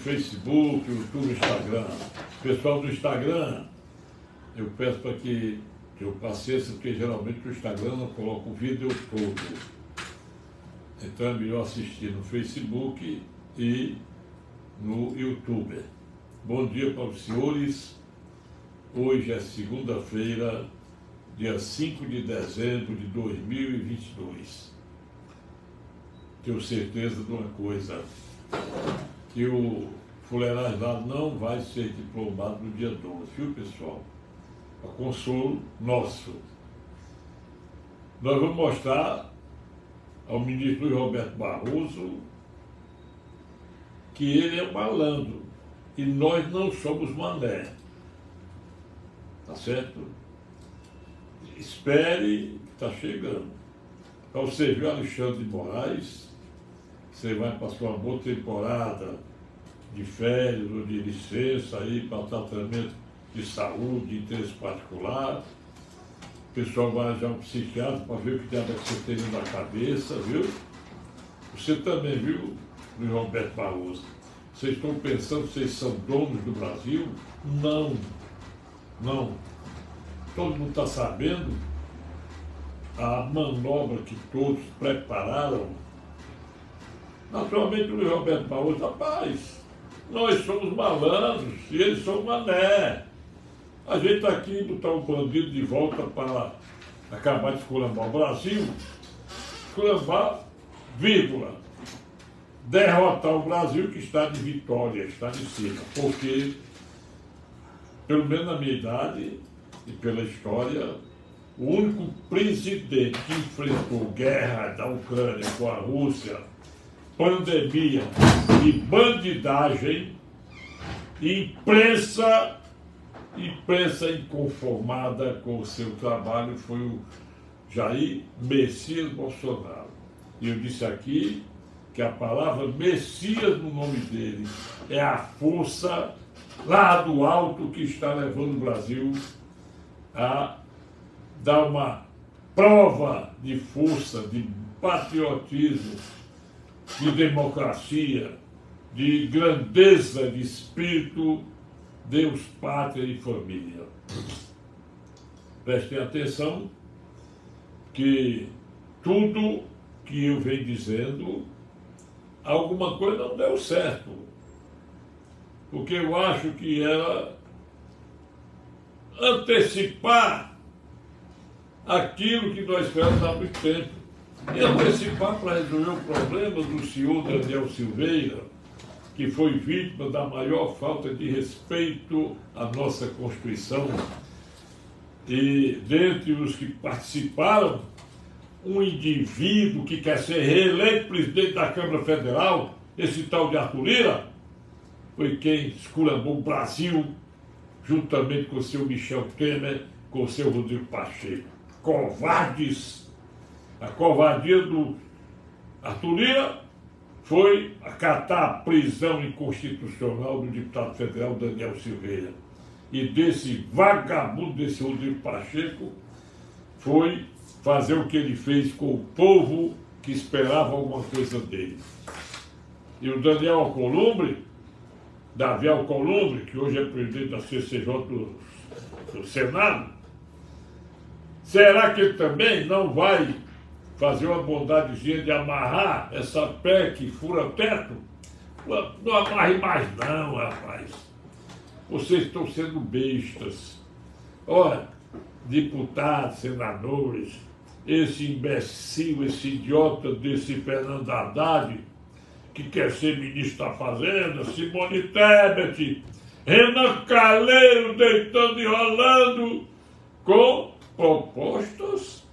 Facebook, YouTube, Instagram. Pessoal do Instagram, eu peço para que tenham paciência, porque geralmente o Instagram não coloca o vídeo todo. Então é melhor assistir no Facebook e no YouTube. Bom dia para os senhores. Hoje é segunda-feira, dia 5 de dezembro de 2022. Tenho certeza de uma coisa, que o fuleiragem lá não vai ser diplomado no dia 12, viu, pessoal? A consolo nosso. Nós vamos mostrar ao ministro Luiz Roberto Barroso que ele é malandro e nós não somos mané. Tá certo? Espere, está chegando. Para você ver o Alexandre de Moraes, você vai passar uma boa temporada de férias ou de licença aí para tratamento de saúde, de interesse particular. O pessoal vai arranjar um psiquiatra para ver o que tem que você tem na cabeça, viu? Você também, viu, Luiz Roberto Barroso? Vocês estão pensando que vocês são donos do Brasil? Não, não. Todo mundo está sabendo a manobra que todos prepararam. Naturalmente o Luiz Roberto Barroso, rapaz, nós somos malandros e eles são mané. A gente está aqui botar um bandido de volta para acabar de esculambar o Brasil, esculambar, vírgula, derrotar o Brasil que está de vitória, está de cima, porque, pelo menos na minha idade e pela história, o único presidente que enfrentou guerra da Ucrânia com a Rússia, pandemia e bandidagem, imprensa inconformada com o seu trabalho, foi o Jair Messias Bolsonaro. E eu disse aqui que a palavra Messias no nome dele é a força lá do alto que está levando o Brasil a dar uma prova de força, de patriotismo, de democracia, de grandeza de espírito, Deus, pátria e família. Prestem atenção que tudo que eu venho dizendo, alguma coisa não deu certo. Porque eu acho que era antecipar aquilo que nós esperamos há muito tempo. E antecipar para resolver o problema do senhor Daniel Silveira, que foi vítima da maior falta de respeito à nossa Constituição. E dentre os que participaram, um indivíduo que quer ser reeleito presidente da Câmara Federal, esse tal de Arthur Lira, foi quem esculambou o Brasil, juntamente com o seu Michel Temer, com o seu Rodrigo Pacheco. Covardes! A covardia do Arthur Lira foi acatar a prisão inconstitucional do deputado federal Daniel Silveira. E desse vagabundo, desse Rodrigo Pacheco, foi fazer o que ele fez com o povo que esperava alguma coisa dele. E o Daniel Alcolumbre, Davi Alcolumbre, que hoje é presidente da CCJ do Senado, será que ele também não vai fazer uma bondadezinha de amarrar essa pé que fura teto? Não amarre mais não, rapaz. Vocês estão sendo bestas. Olha, deputados, senadores, esse imbecil, esse idiota desse Fernando Haddad, que quer ser ministro da Fazenda, Simone Tebet, Renan Calheiros deitando e rolando com propostas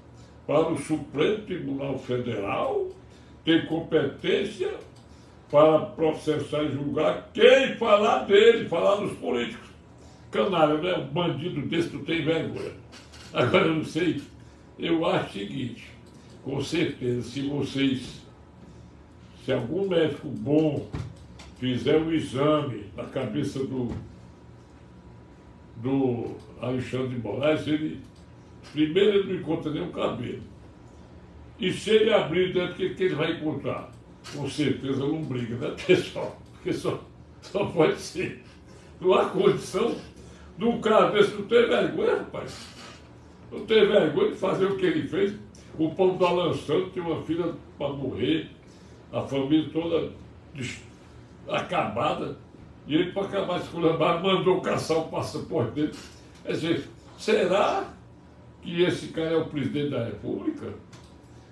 para o Supremo Tribunal Federal ter competência para processar e julgar quem falar dele, falar dos políticos. Canalha, né? Um bandido desse não tem vergonha. Agora eu não sei, eu acho o seguinte, com certeza, se algum médico bom fizer um exame na cabeça do Alexandre de Moraes, primeiro ele não encontra nenhum cabelo. E se ele abrir dentro, o que ele vai encontrar? Com certeza lombriga, né, pessoal? Porque Só pode ser. Não há condição de um cara desse não ter vergonha, rapaz. Não ter vergonha de fazer o que ele fez. O povo do Alan Santos tinha uma filha para morrer, a família toda acabada, e ele, para acabar de esculhambar, mandou caçar o passaporte dele. Quer dizer, será que esse cara é o presidente da República?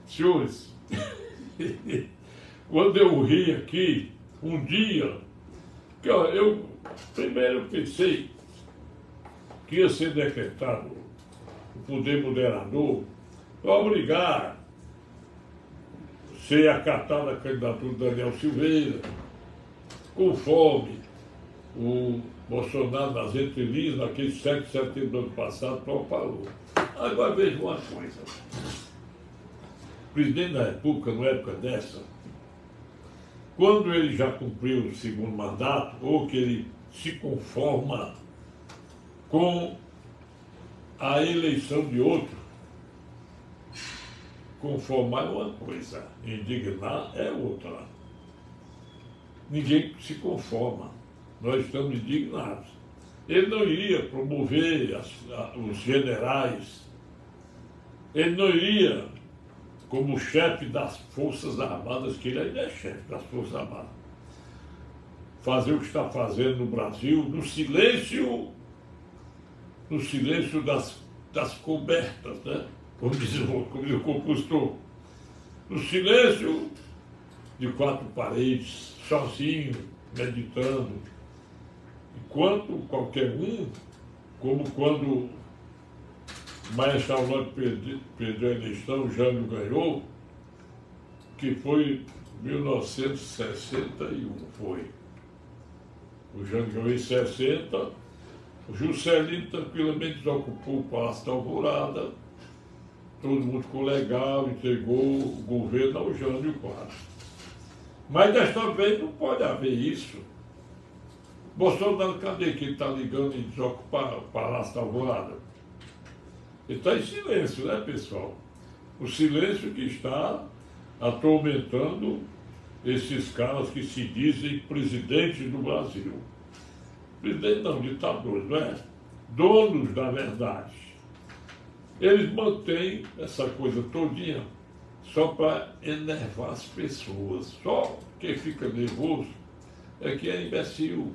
Senhores, quando eu ri aqui, um dia, que ó, eu primeiro pensei que ia ser decretado o poder moderador para obrigar a ser acatada a candidatura do Daniel Silveira, conforme o Bolsonaro nas entrelinhas, naquele 7 de setembro do ano passado, propalou. Agora veja uma coisa. O presidente da República, numa época dessa, quando ele já cumpriu o segundo mandato, ou que ele se conforma com a eleição de outro, conformar é uma coisa, indignar é outra. Ninguém se conforma, nós estamos indignados. Ele não iria promover os generais, ele não iria, como chefe das Forças Armadas, que ele ainda é chefe das Forças Armadas, fazer o que está fazendo no Brasil, no silêncio das cobertas, né? Como diz o compositor, no silêncio de quatro paredes, sozinho, meditando. Enquanto qualquer um, como quando o Maestro Aulante perdeu a eleição, o Jânio ganhou, que foi em 1961, foi. O Jânio ganhou em 60, o Juscelino tranquilamente desocupou o Palácio da Alvorada, todo mundo ficou legal, entregou o governo ao Jânio Quadros. Mas desta vez não pode haver isso. Bolsonaro, cadê que ele está ligando em desocupar o Palácio da Alvorada? Ele está em silêncio, né, pessoal? O silêncio que está atormentando esses caras que se dizem presidentes do Brasil. Presidente não, ditadores, não é? Donos da verdade. Eles mantêm essa coisa todinha só para enervar as pessoas. Só quem fica nervoso é quem é imbecil.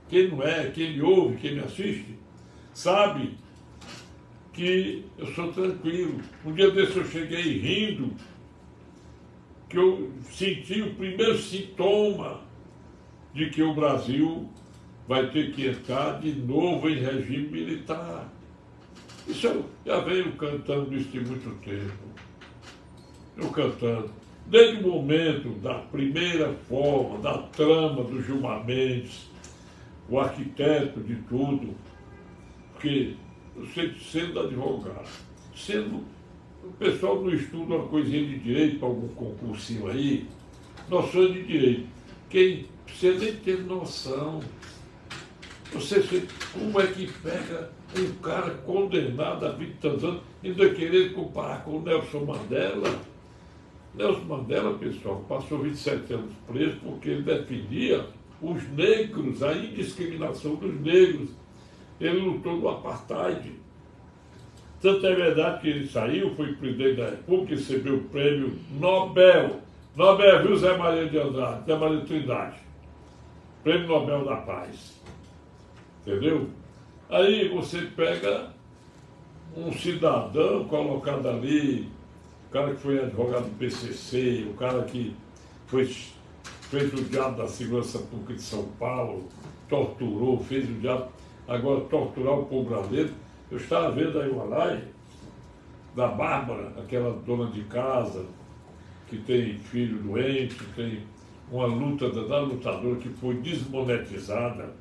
Quem não é, quem me ouve, quem me assiste, sabe que eu sou tranquilo. Um dia desse eu cheguei rindo, que eu senti o primeiro sintoma de que o Brasil vai ter que entrar de novo em regime militar. Isso eu já venho cantando isso de muito tempo. Eu cantando. Desde o momento da primeira forma, da trama do Gilmar Mendes, o arquiteto de tudo, porque eu sempre sendo advogado, o pessoal não estuda uma coisinha de direito para algum concursinho aí, noção de direito. Quem precisa nem ter noção. Você como é que pega um cara condenado a 20 e tantos anos, ainda querer comparar com o Nelson Mandela? Nelson Mandela, pessoal, passou 27 anos preso porque ele defendia os negros, a indiscriminação dos negros. Ele lutou no apartheid. Tanto é verdade que ele saiu, foi presidente da República, recebeu o prêmio Nobel. Nobel, viu, Zé Maria de Andrade, Zé Maria de Trindade. Prêmio Nobel da Paz. Entendeu? Aí você pega um cidadão colocado ali, o cara que foi advogado do PCC, o cara que fez o diabo da segurança pública de São Paulo, torturou, fez o diabo, agora torturar o povo brasileiro. Eu estava vendo aí uma live da Bárbara, aquela dona de casa, que tem filho doente, tem uma luta da lutadora que foi desmonetizada,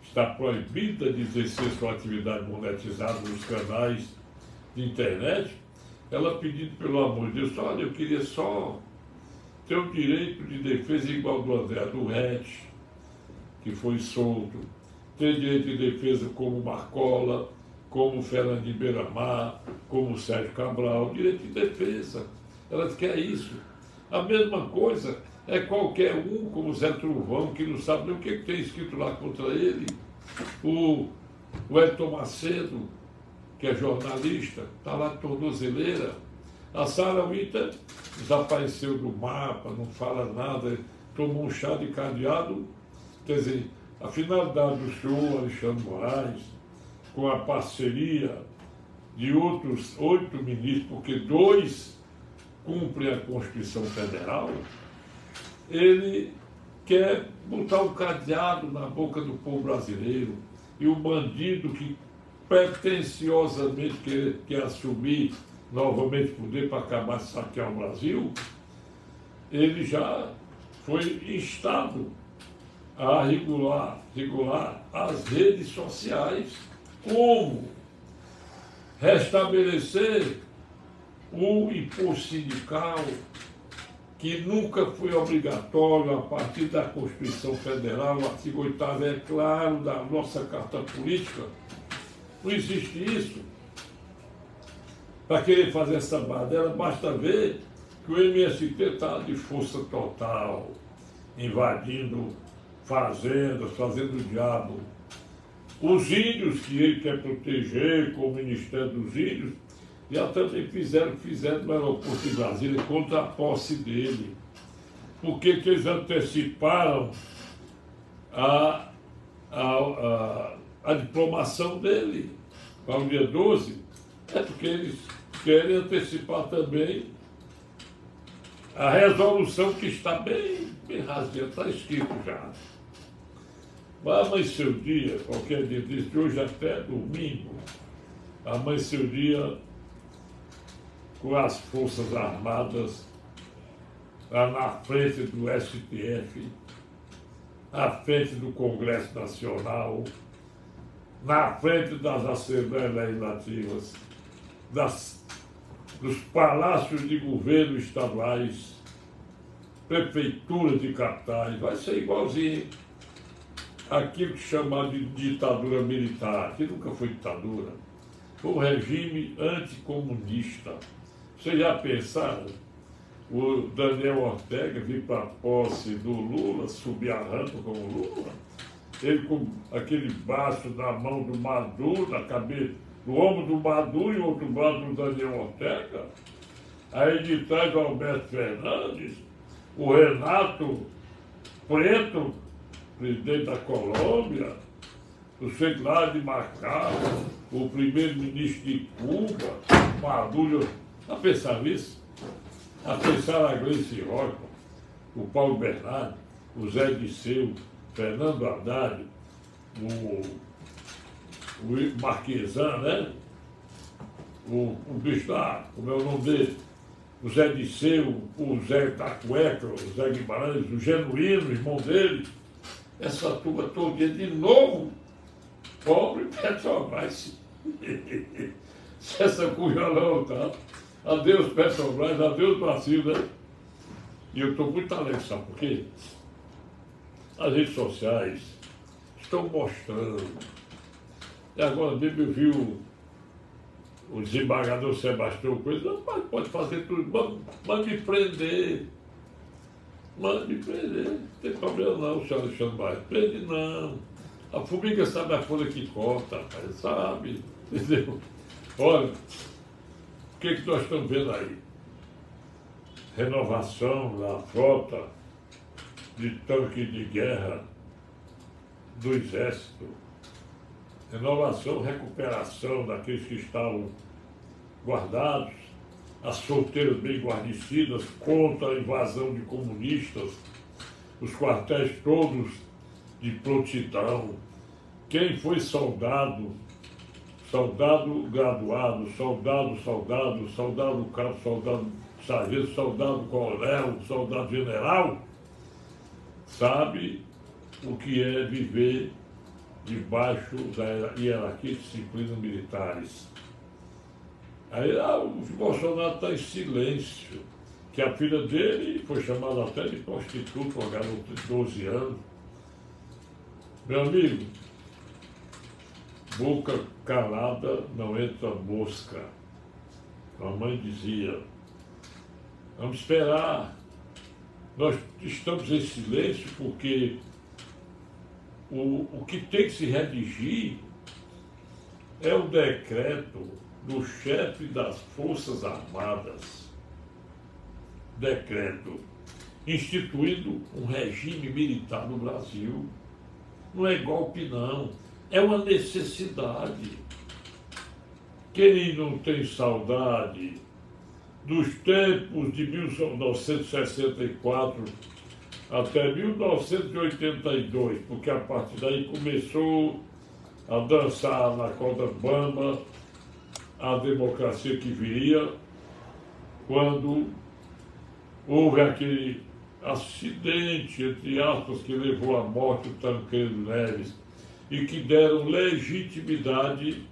está proibida de exercer sua atividade monetizada nos canais de internet, ela pedindo pelo amor de Deus, olha, eu queria só ter o direito de defesa igual do André, do Rete, que foi solto, ter direito de defesa como Marcola, como Fernandinho Beiramar, como Sérgio Cabral, direito de defesa. Ela quer isso. A mesma coisa É qualquer um, como Zé Trovão, que não sabe nem o que tem escrito lá contra ele. O Elton Macedo, que é jornalista, está lá de tornozeleira. A Sarah Winter desapareceu do mapa, não fala nada, tomou um chá de cadeado. Quer dizer, a finalidade do senhor Alexandre Moraes, com a parceria de outros 8 ministros, porque 2 cumprem a Constituição Federal, ele quer botar um cadeado na boca do povo brasileiro, e o bandido que pretensiosamente quer assumir novamente o poder para acabar de saquear o Brasil, ele já foi instado a regular as redes sociais. Como restabelecer o imposto sindical, que nunca foi obrigatório a partir da Constituição Federal, o artigo 8º é claro da nossa Carta Política. Não existe isso. Para querer fazer essa baderna, basta ver que o MST está de força total, invadindo fazendas, fazendo o diabo. Os índios que ele quer proteger, com o Ministério dos Índios, já também fizeram no aeroporto de Brasília contra a posse dele. Por que eles anteciparam a diplomação dele para o dia 12? É porque eles querem antecipar também a resolução que está bem rasgada, está escrito já. Vai amanhecer o dia, qualquer dia desse, de hoje até domingo, amanhecer o dia com as Forças Armadas lá na frente do STF, na frente do Congresso Nacional, na frente das Assembleias Legislativas, dos palácios de governo estaduais, prefeituras de capitais. Vai ser igualzinho aquilo que chama de ditadura militar, que nunca foi ditadura, foi um regime anticomunista. Vocês já pensaram? O Daniel Ortega vir para a posse do Lula, subir a rampa com o Lula, ele com aquele braço na mão do Maduro, na cabeça, no ombro do Maduro e outro braço do Daniel Ortega. Aí de trás o Alberto Fernandes, o Renato Preto, presidente da Colômbia, o secretário de Macau, o primeiro-ministro de Cuba, Maduro. A pensar nisso? A pensar a Gleice Rocha, o Paulo Bernardo, o Zé Disseu, Fernando Haddad, o Marquesan, né? O bicho lá, como é o nome dele? O Zé Disseu, o Zé da Cueca, o Zé Guimarães, o Genuíno, irmão dele. Essa turma todo dia de novo, pobre Petrobras. Se essa coisa não tá. Adeus Petrobras, adeus Brasil, né? E eu estou muito alegre, sabe por quê? As redes sociais estão mostrando. E agora mesmo eu vi o desembargador Sebastião Coelho, não, pode fazer tudo, mande me prender. Mande me prender, não tem problema não, senhor Alexandre Moraes. Prende não. A formiga sabe a folha que corta, rapaz, sabe? Entendeu? Olha, o que nós estamos vendo aí? Renovação da frota de tanques de guerra do Exército. Renovação, recuperação daqueles que estavam guardados, as solteiras bem guarnecidas contra a invasão de comunistas, os quartéis todos de prontidão. Quem foi soldado graduado, soldado cabo, soldado sargento, soldado coronel, soldado general, sabe o que é viver debaixo da hierarquia de disciplinas militares. Aí o Bolsonaro está em silêncio, que a filha dele foi chamada até de prostituta, uma garota de 12 anos. Meu amigo, boca calada não entra mosca. A mãe dizia, vamos esperar Nós estamos em silêncio porque o que tem que se redigir é o decreto do chefe das Forças Armadas, decreto instituindo um regime militar no Brasil. Não é golpe, não. É uma necessidade. Quem não tem saudade dos tempos de 1964 até 1982, porque a partir daí começou a dançar na corda bamba a democracia que viria, quando houve aquele acidente, entre aspas, que levou à morte o Tancredo Neves e que deram legitimidade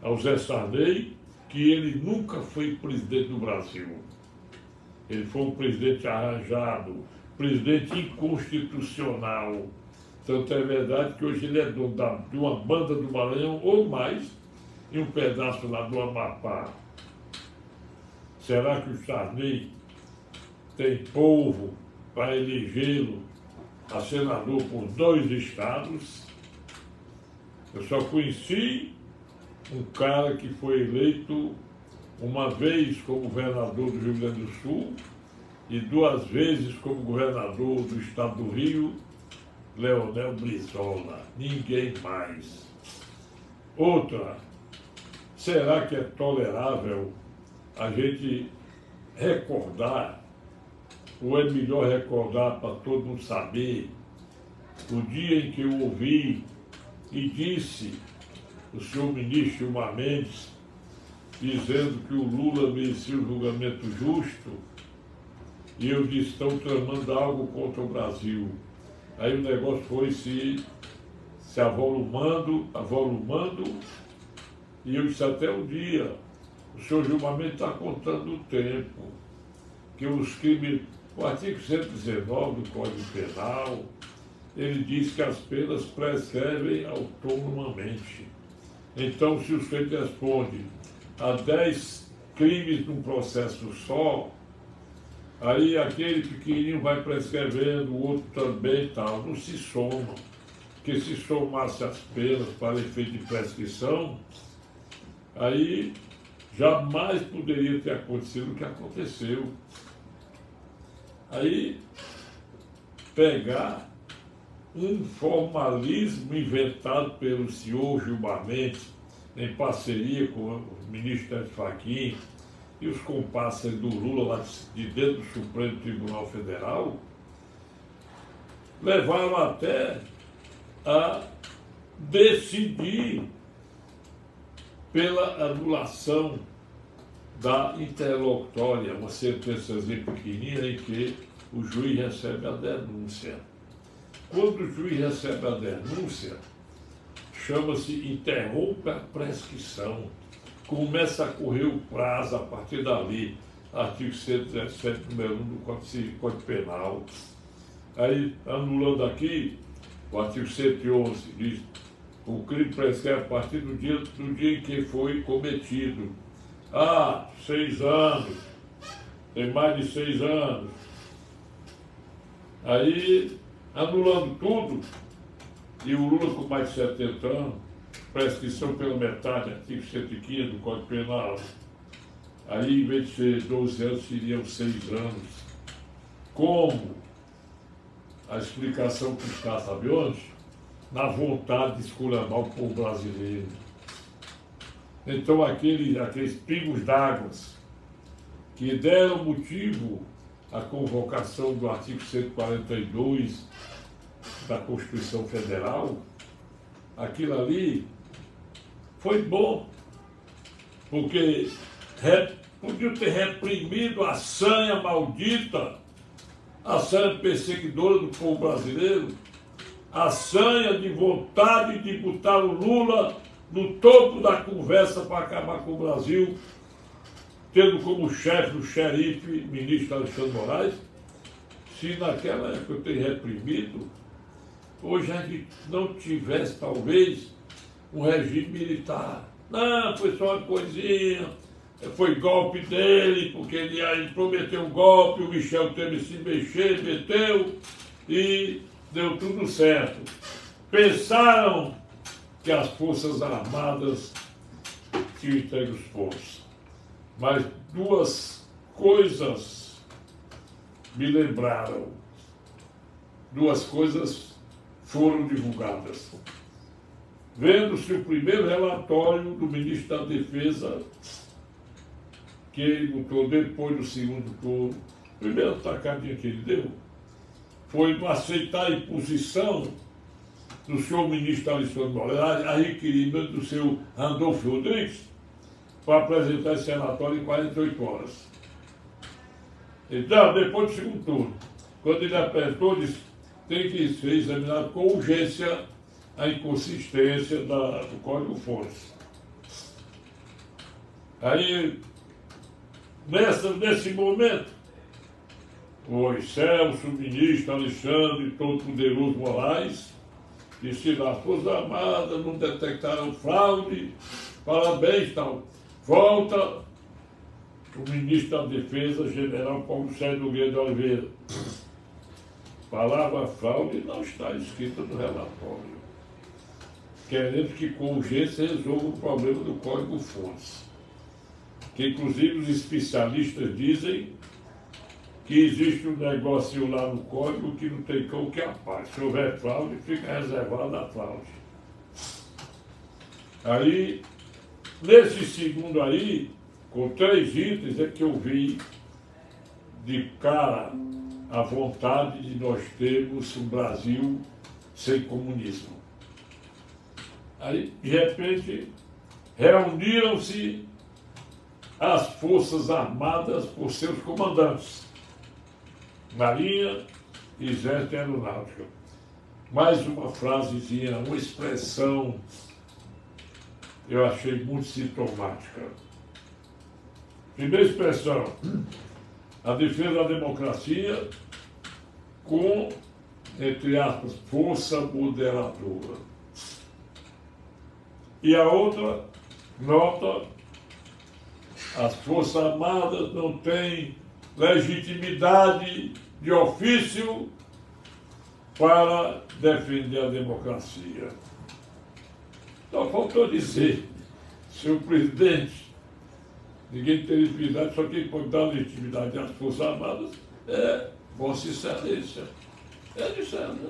ao Zé Sarney, que ele nunca foi presidente do Brasil. Ele foi um presidente arranjado, presidente inconstitucional. Tanto é verdade que hoje ele é dono de uma banda do Maranhão ou mais, e um pedaço lá do Amapá. Será que o Sarney tem povo para elegê-lo a senador por 2 estados? Eu só conheci um cara que foi eleito uma vez como governador do Rio Grande do Sul e 2 vezes como governador do estado do Rio, Leonel Brizola. Ninguém mais. Outra, será que é tolerável a gente recordar, ou é melhor recordar para todo mundo saber, o dia em que eu ouvi e disse o senhor ministro Gilmar Mendes dizendo que o Lula merecia um julgamento justo, e eu disse, estão tramando algo contra o Brasil. Aí o negócio foi se avolumando, e eu disse até um dia, o senhor Gilmar Mendes está contando o tempo, que os crimes, o artigo 119 do Código Penal, ele diz que as penas prescrevem autonomamente. Então, se o sujeito responde a 10 crimes num processo só, aí aquele pequenininho vai prescrevendo, o outro também e tal, não se soma. Porque se somasse as penas para efeito de prescrição, aí jamais poderia ter acontecido o que aconteceu. Aí, pegar um formalismo inventado pelo senhor Gilmar Mendes, em parceria com o ministro Edson Fachin e os comparsas do Lula lá de dentro do Supremo Tribunal Federal, levaram até a decidir pela anulação da interlocutória, uma sentençazinha pequenina em que o juiz recebe a denúncia. Quando o juiz recebe a denúncia, chama-se interrompe a prescrição. Começa a correr o prazo a partir dali, artigo 117, número 1 do Código Penal. Aí, anulando aqui, o artigo 111 diz o crime prescreve a partir do dia em que foi cometido. 6 anos, tem mais de 6 anos. Aí, anulando tudo, e o Lula com mais de 70 anos, prescrição pela metade, artigo 115 do Código Penal. Aí, em vez de ser 12 anos, seriam 6 anos. Como? A explicação que está, sabe onde? Na vontade de esculhambar o povo brasileiro. Então, aqueles pingos d'água que deram motivo à convocação do artigo 142 da Constituição Federal, aquilo ali foi bom, porque podia ter reprimido a sanha maldita, a sanha perseguidora do povo brasileiro, a sanha de vontade de botar o Lula no topo da conversa para acabar com o Brasil, tendo como chefe o xerife, ministro Alexandre Moraes. Se naquela época eu ter reprimido, hoje a gente não tivesse, talvez, um regime militar. Não, foi só uma coisinha, foi golpe dele, porque ele prometeu um golpe, o Michel Temer se mexeu, meteu e deu tudo certo. Pensaram que as Forças Armadas tinham entregue os pontos. Mas duas coisas me lembraram. Duas coisas foram divulgadas. Vendo-se o primeiro relatório do ministro da Defesa, que ele botou depois do segundo turno, a primeira tacadinha que ele deu foi não aceitar a imposição do senhor ministro Alexandre Moraes, a requerimento do senhor Randolfo Rodrigues, para apresentar esse relatório em 48 horas. Então, depois do segundo turno, quando ele apresentou, disse tem que ser examinado com urgência a inconsistência do Código-Fontes. Aí, nesse momento, o Celso, o ministro Alexandre, todo-poderoso Moraes, disse lá, as Forças Armadas não detectaram fraude, parabéns, tal. Volta o ministro da Defesa, general Paulo Sérgio Nogueira de Oliveira. Palavra fraude não está escrita no relatório. Queremos que com urgência resolva o problema do Código-Fontes. Que inclusive os especialistas dizem que existe um negócio lá no Código que não tem cão que apague. Se houver fraude, fica reservada a fraude. Aí, nesse segundo aí, com 3 itens, é que eu vi de cara a vontade de nós termos um Brasil sem comunismo. Aí, de repente, reuniram-se as Forças Armadas por seus comandantes, Marinha e Exército e Aeronáutica. Mais uma frasezinha, uma expressão, eu achei muito sintomática. Primeira expressão, a defesa da democracia com, entre aspas, força moderadora. E a outra nota, as Forças Armadas não têm legitimidade de ofício para defender a democracia. Só faltou dizer, senhor presidente, ninguém tem legitimidade, só quem pode dar legitimidade às Forças Armadas é Vossa Excelência. É disso, né?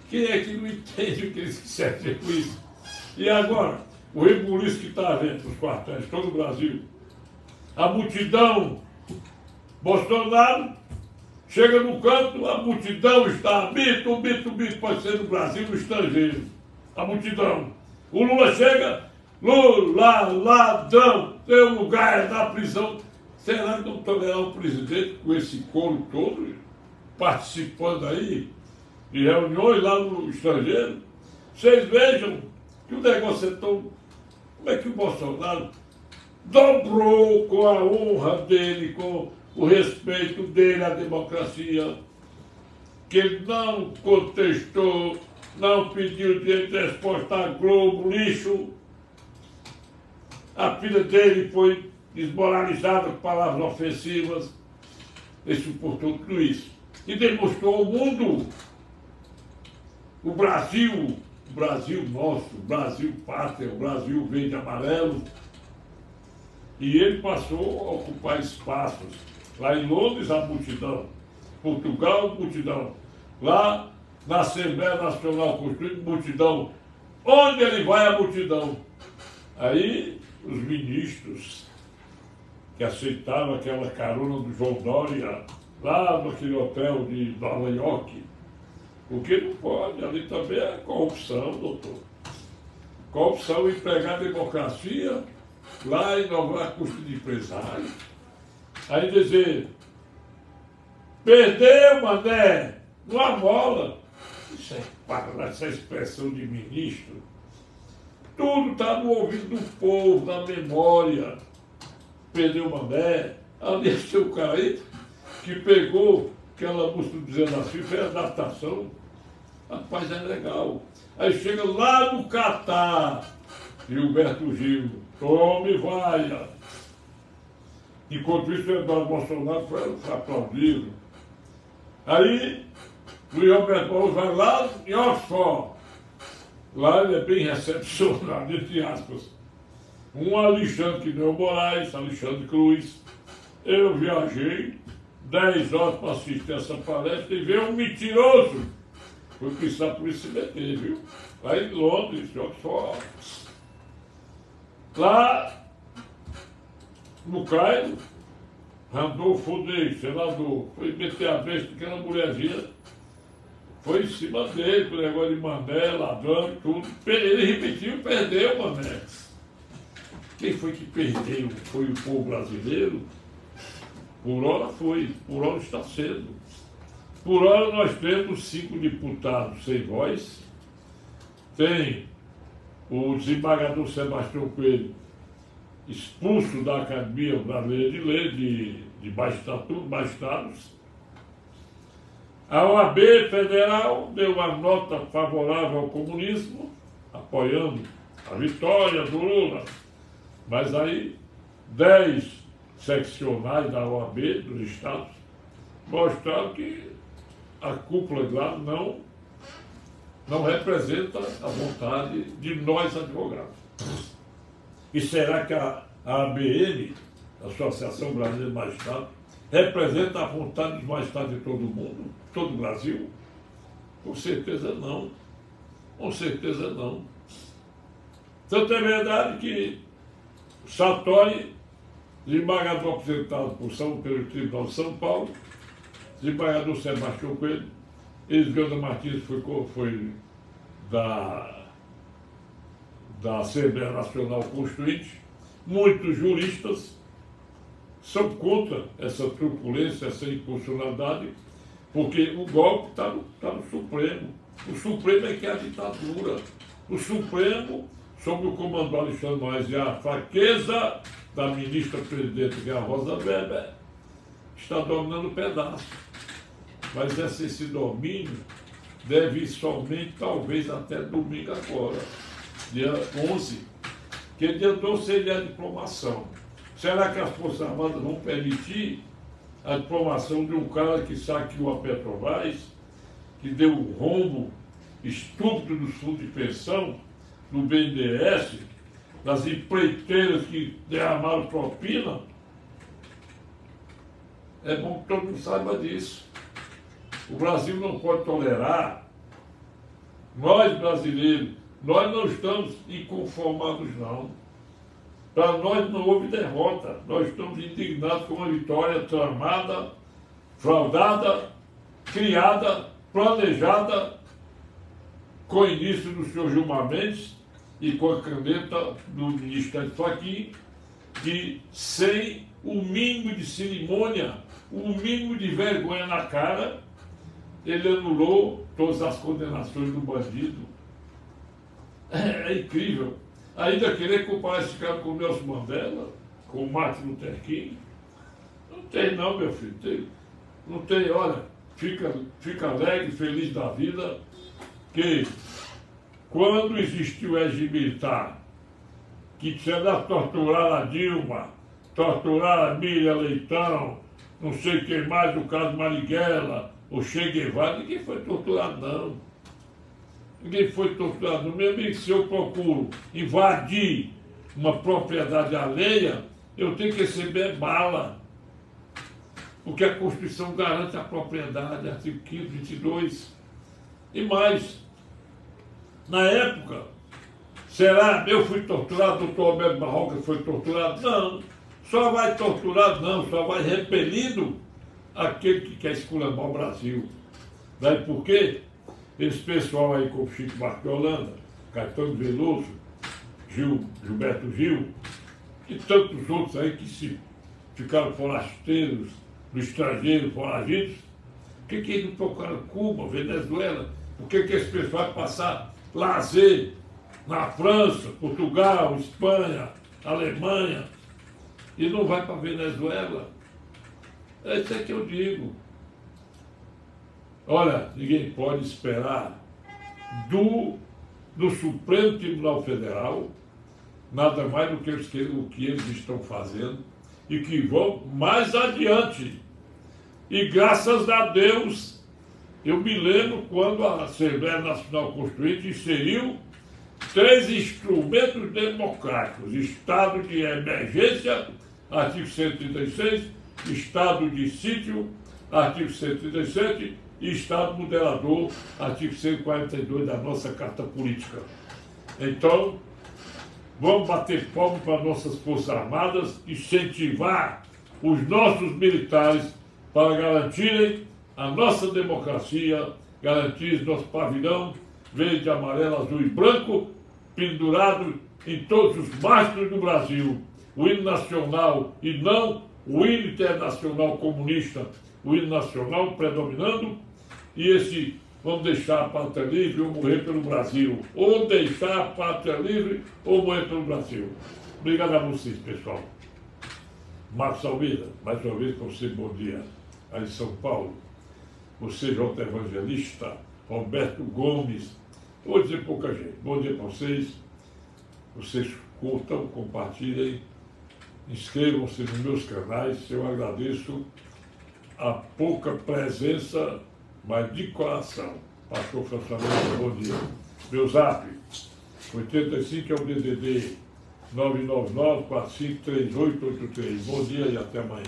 Quem é que não entende o que eles quiserem dizer com isso? E agora, o rebuliço que está havendo nos quartéis, todo o Brasil, a multidão, Bolsonaro chega no canto, a multidão está, mito, pode ser no Brasil, no estrangeiro, a multidão. O Lula chega, Lula, ladrão, teu lugar é na prisão. Será que não tolerar o presidente com esse coro todo, participando aí de reuniões lá no estrangeiro? Vocês vejam que o negócio é tão... Como é que o Bolsonaro dobrou com a honra dele, com o respeito dele à democracia, que ele não contestou, não pediu direito de resposta à Globo, lixo. A filha dele foi desmoralizada com palavras ofensivas. Ele suportou tudo isso. E demonstrou ao mundo o Brasil nosso, o Brasil pátria, o Brasil verde e amarelo. E ele passou a ocupar espaços. Lá em Londres, a multidão. Portugal, multidão. Lá na Assembleia Nacional Constituinte, multidão. Onde ele vai, a multidão. Aí, os ministros que aceitaram aquela carona do João Dória, lá naquele hotel de Nova York, o que não pode, ali também é corrupção, doutor. Corrupção, empregar a democracia, lá inovar a custo de empresário. Aí dizer, perdeu, mané, não amola. Isso é para essa expressão de ministro. Tudo está no ouvido do povo, na memória. Perdeu, mané. Ali esse o cara aí que pegou aquela música dizendo assim, fez a adaptação. Rapaz, é legal. Aí chega lá no Catar, Gilberto Gil, tome vaia. Enquanto isso, o Eduardo Bolsonaro foi aplaudido. Aí, Luiz Roberto Barroso vai lá em Oxford. Lá ele é bem recepcionado, entre aspas. Um Alexandre que deu Moraes, Alexandre Cruz. Eu viajei 10 horas para assistir essa palestra e veio um mentiroso. Foi pensar por isso se meter, viu? Lá em Londres, em Oxford. Lá no Cairo, Randolfo Odeio, senador, foi meter a besta, aquela mulherzinha, foi em cima dele, com o negócio de Mandela, ladrão e tudo. Ele repetiu e perdeu, mané. Quem foi que perdeu? Foi o povo brasileiro? Por hora foi, por hora está sendo. Por hora nós temos 5 deputados sem voz. Tem o desembargador Sebastião Coelho, expulso da Academia Brasileira de Lei, de magistrados. A OAB Federal deu uma nota favorável ao comunismo, apoiando a vitória do Lula. Mas aí, 10 seccionais da OAB dos estados mostraram que a cúpula de lá não representa a vontade de nós advogados. E será que a ABM, a Associação Brasileira de Magistrados, representa a vontade dos magistrados de todo o mundo, todo o Brasil? Com certeza não. Com certeza não. Tanto é verdade que Sartori, desembargador apresentado pelo Tribunal de São Paulo, desembargador Sebastião Coelho, Elisganda Martins foi da Assembleia Nacional Constituinte. Muitos juristas são contra essa truculência, essa inconstitucionalidade, porque o golpe está no Supremo. O Supremo é que é a ditadura. O Supremo, sob o comando do Alexandre Moraes e a fraqueza da ministra-presidente, que é a Rosa Weber, está dominando o pedaço. Mas esse domínio deve ir somente, talvez, até domingo agora, dia 11, que dia 12 seria a diplomação. Será que as Forças Armadas vão permitir a diplomação de um cara que saqueou a Petrobras, que deu um rombo estúpido dos fundos de pensão, do BNDES, das empreiteiras que derramaram propina? É bom que todo mundo saiba disso. O Brasil não pode tolerar. Nós, brasileiros, nós não estamos inconformados, não. Para nós não houve derrota. Nós estamos indignados com uma vitória tramada, fraudada, criada, planejada, com o início do senhor Gilmar Mendes e com a caneta do ministro Fachin, que sem o mínimo de cerimônia, o mínimo de vergonha na cara, ele anulou todas as condenações do bandido. É incrível. Ainda querer comparar esse cara com o Nelson Mandela, com o Martin Luther King. Não tem não, meu filho. Não tem, olha, fica alegre, feliz da vida, que quando existiu o regime militar, que tinha torturar a Dilma, torturar a Miriam Leitão, não sei quem mais, o caso Marighella, o Che Guevara, ninguém foi torturado, não. Ninguém foi torturado. No meu amigo, se eu procuro invadir uma propriedade alheia, eu tenho que receber bala. Porque a Constituição garante a propriedade, artigo 5º, 22. E mais, na época, será eu fui torturado, o doutor Alberto Barroca foi torturado? Não. Só vai torturado, não, só vai repelido aquele que quer esculhambar o Brasil. Daí por quê? Esse pessoal aí como Chico Buarque de Holanda, Caetano Veloso, Gilberto Gil, e tantos outros aí que se ficaram forasteiros, no estrangeiro, foragidos, por que eles não procuraram Cuba, Venezuela? Por que esse pessoal vai passar lazer na França, Portugal, Espanha, Alemanha, e não vai para Venezuela? É isso que eu digo. Olha, ninguém pode esperar do Supremo Tribunal Federal nada mais do que o que eles estão fazendo e que vão mais adiante. E graças a Deus, eu me lembro quando a Assembleia Nacional Constituinte inseriu 3 instrumentos democráticos: estado de emergência, artigo 136, estado de sítio, artigo 137, e estado moderador, artigo 142 da nossa Carta Política. Então, vamos bater palmas para nossas Forças Armadas, incentivar os nossos militares para garantirem a nossa democracia, garantir nosso pavilhão verde, amarelo, azul e branco, pendurado em todos os mastros do Brasil. O hino nacional e não o hino internacional comunista, o hino nacional predominando, e esse vamos deixar a pátria livre ou morrer pelo Brasil. Ou deixar a pátria livre ou morrer pelo Brasil. Obrigado a vocês, pessoal. Marcos Almeida, mais uma vez para você, bom dia. Aí em São Paulo. Você, J. Evangelista, Roberto Gomes. Vou dizer pouca gente. Bom dia para vocês. Vocês curtam, compartilhem, inscrevam-se nos meus canais. Eu agradeço a pouca presença, mas de coração. Pastor Francisco, bom dia. Meu zap, 85 é o DDD 999-453883. Bom dia e até amanhã.